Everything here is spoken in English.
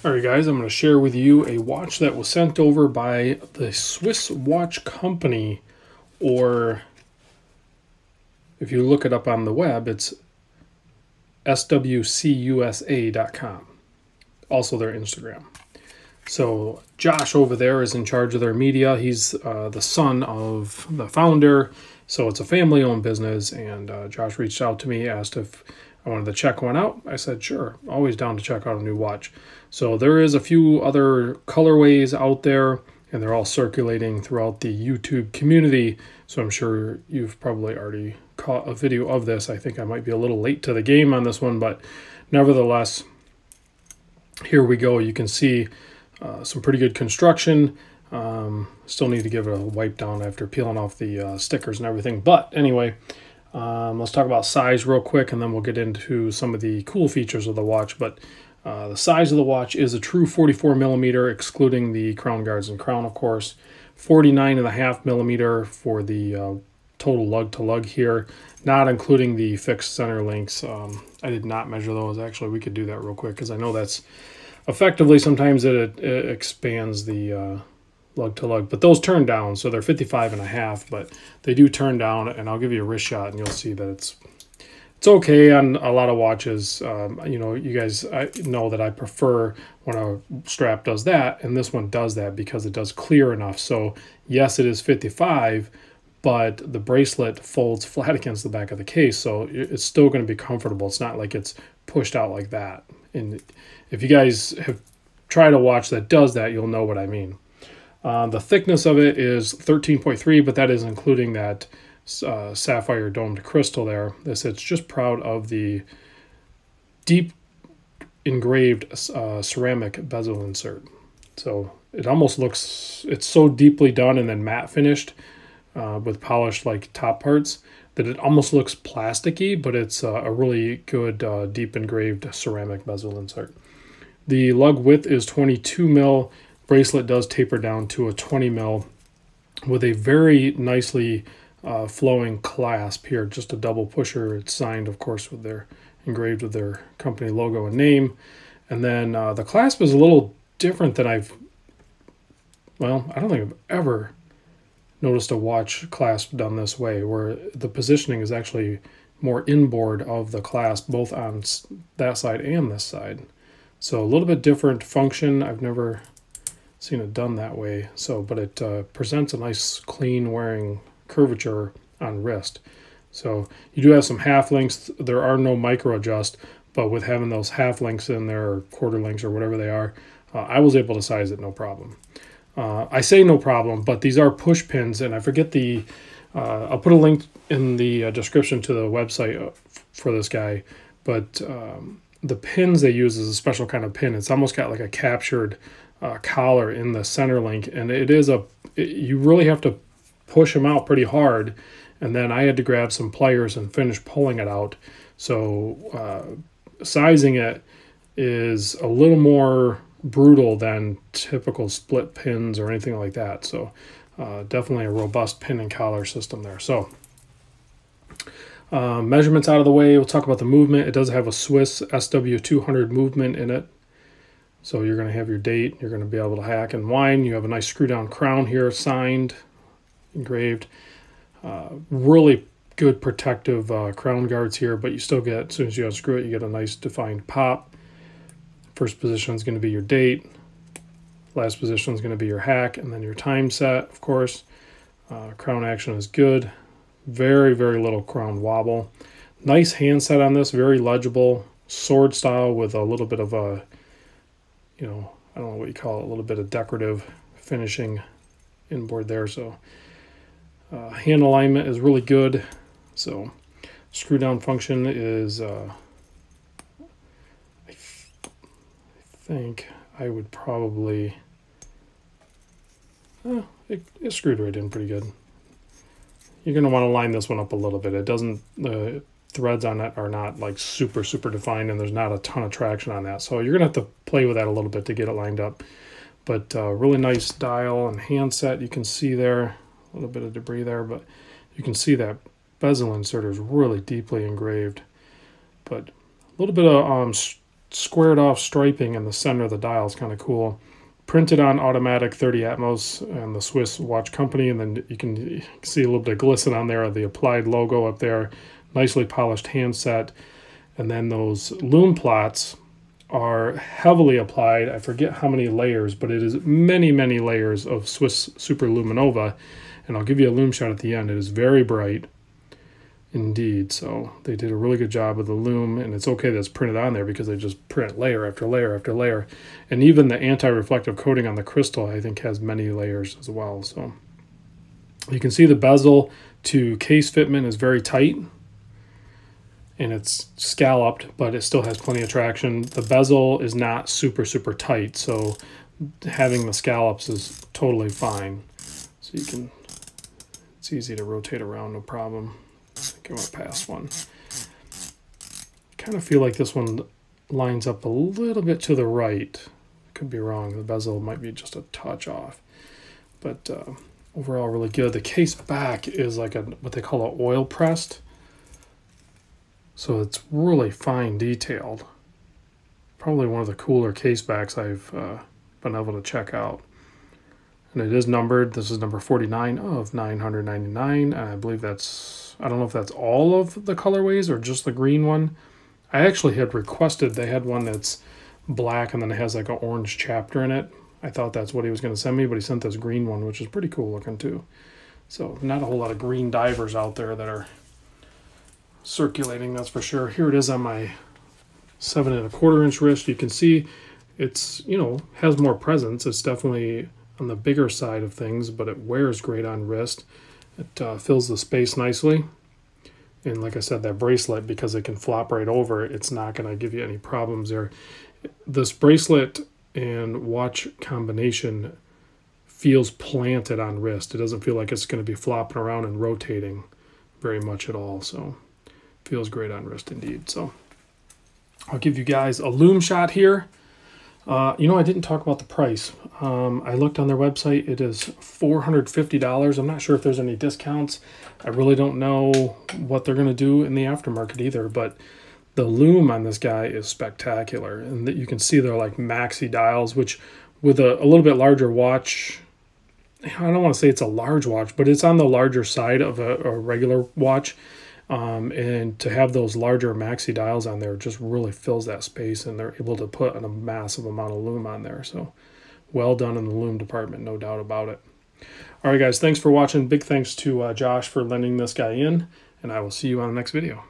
Alright guys, I'm going to share with you a watch that was sent over by the Swiss Watch Company, or if you look it up on the web, it's SWCUSA.com. Also their Instagram. So Josh over there is in charge of their media. He's the son of the founder, so it's a family-owned business, and Josh reached out to me, asked if I wanted to check one out. I said, sure, always down to check out a new watch. So there is a few other colorways out there, and they're all circulating throughout the YouTube community, so I'm sure you've probably already caught a video of this. I think I might be a little late to the game on this one, but nevertheless, here we go. You can see some pretty good construction. Still need to give it a wipe down after peeling off the stickers and everything. But anyway, let's talk about size real quick, and then we'll get into some of the cool features of the watch. But the size of the watch is a true 44 millimeter, excluding the crown guards and crown, of course. 49.5 millimeter for the total lug-to-lug here, not including the fixed center links. I did not measure those. Actually, we could do that real quick, because I know that's effectively sometimes it expands the lug-to-lug, but those turn down, so they're 55.5, but they do turn down, and I'll give you a wrist shot, and you'll see that it's okay on a lot of watches. You know, you guys know that I prefer when a strap does that, and this one does that because it does clear enough. So yes, it is 55, but the bracelet folds flat against the back of the case, so it's still going to be comfortable. It's not like it's pushed out like that. And if you guys have tried a watch that does that, you'll know what I mean. The thickness of it is 13.3, but that is including that sapphire domed crystal there. It's just proud of the deep engraved ceramic bezel insert. So it almost looks, it's so deeply done and then matte finished with polished like top parts that it almost looks plasticky, but it's a really good deep engraved ceramic bezel insert. The lug width is 22 mil. Bracelet does taper down to a 20 mil with a very nicely flowing clasp here, just a double pusher. It's signed, of course, with their engraved with their company logo and name. And then the clasp is a little different than I don't think I've ever noticed a watch clasp done this way, where the positioning is actually more inboard of the clasp, both on that side and this side. So a little bit different function. I've never seen it done that way. So, but it presents a nice, clean wearing curvature on wrist. So you do have some half links. There are no micro adjust, but with having those half links in there, or quarter links, or whatever they are, I was able to size it no problem. I say no problem, but these are push pins, and I forget the, I'll put a link in the description to the website for this guy, but the pins they use is a special kind of pin. It's almost got like a captured collar in the center link, and you really have to push them out pretty hard, and then I had to grab some pliers and finish pulling it out. So sizing it is a little more brutal than typical split pins or anything like that. So definitely a robust pin and collar system there. So measurements out of the way, we'll talk about the movement. It does have a Swiss SW200 movement in it. So you're going to have your date. You're going to be able to hack and wind. You have a nice screw down crown here, signed, engraved. Really good protective crown guards here, but you still get, as soon as you unscrew it, you get a nice defined pop. First position is going to be your date. Last position is going to be your hack, and then your time set, of course. Crown action is good. Very, very little crown wobble. Nice hand set on this, very legible. Sword style with a little bit of a, I don't know what you call it, a little bit of decorative finishing inboard there. So hand alignment is really good. So screw down function is, I think I would probably, it screwed right in pretty good. You're going to want to line this one up a little bit. It doesn't, the threads on it are not like super defined, and there's not a ton of traction on that. So you're going to have to play with that a little bit to get it lined up. But really nice dial and handset. You can see there, a little bit of debris there, but you can see that bezel insert is really deeply engraved. But a little bit of squared off striping in the center of the dial is kind of cool. Printed on automatic 30 Atmos and the Swiss watch company, and then you can see a little bit of glisten on there, the applied logo up there, nicely polished handset. And then those lume plots are heavily applied. I forget how many layers, but it is many, many layers of Swiss Super Luminova. And I'll give you a lume shot at the end. It is very bright indeed. So they did a really good job with the lume, and it's okay that it's printed on there because they just print layer after layer after layer. And even the anti-reflective coating on the crystal, I think, has many layers as well. So you can see the bezel to case fitment is very tight, and it's scalloped, but it still has plenty of traction. The bezel is not super, super tight, so having the scallops is totally fine. So you can, it's easy to rotate around, no problem. I think I went past one. Kind of feel like this one lines up a little bit to the right. Could be wrong. The bezel might be just a touch off. But overall, really good. The case back is like what they call an oil pressed. So it's really fine detailed. Probably one of the cooler case backs I've been able to check out. And it is numbered. This is number 49 of 999. And I believe that's, I don't know if that's all of the colorways or just the green one. I actually had requested, they had one that's black and then it has like an orange chapter in it. I thought that's what he was going to send me, but he sent this green one, which is pretty cool looking too. So not a whole lot of green divers out there that are circulating, that's for sure. Here it is on my 7 1/4 inch wrist. You can see it's, you know, has more presence. It's definitely on the bigger side of things, but it wears great on wrist. It fills the space nicely. And like I said, that bracelet, because it can flop right over, it's not going to give you any problems there. This bracelet and watch combination feels planted on wrist. It doesn't feel like it's going to be flopping around and rotating very much at all. So feels great on wrist indeed. So I'll give you guys a lume shot here. You know, I didn't talk about the price. I looked on their website. It is $450. I'm not sure if there's any discounts. I really don't know what they're going to do in the aftermarket either, but the lume on this guy is spectacular. And that you can see they're like maxi dials, which with a little bit larger watch, I don't want to say it's a large watch, but it's on the larger side of a regular watch. And to have those larger maxi dials on there just really fills that space, and they're able to put a massive amount of lume on there. So well done in the lume department, no doubt about it. All right, guys, thanks for watching. Big thanks to Josh for lending this guy in, and I will see you on the next video.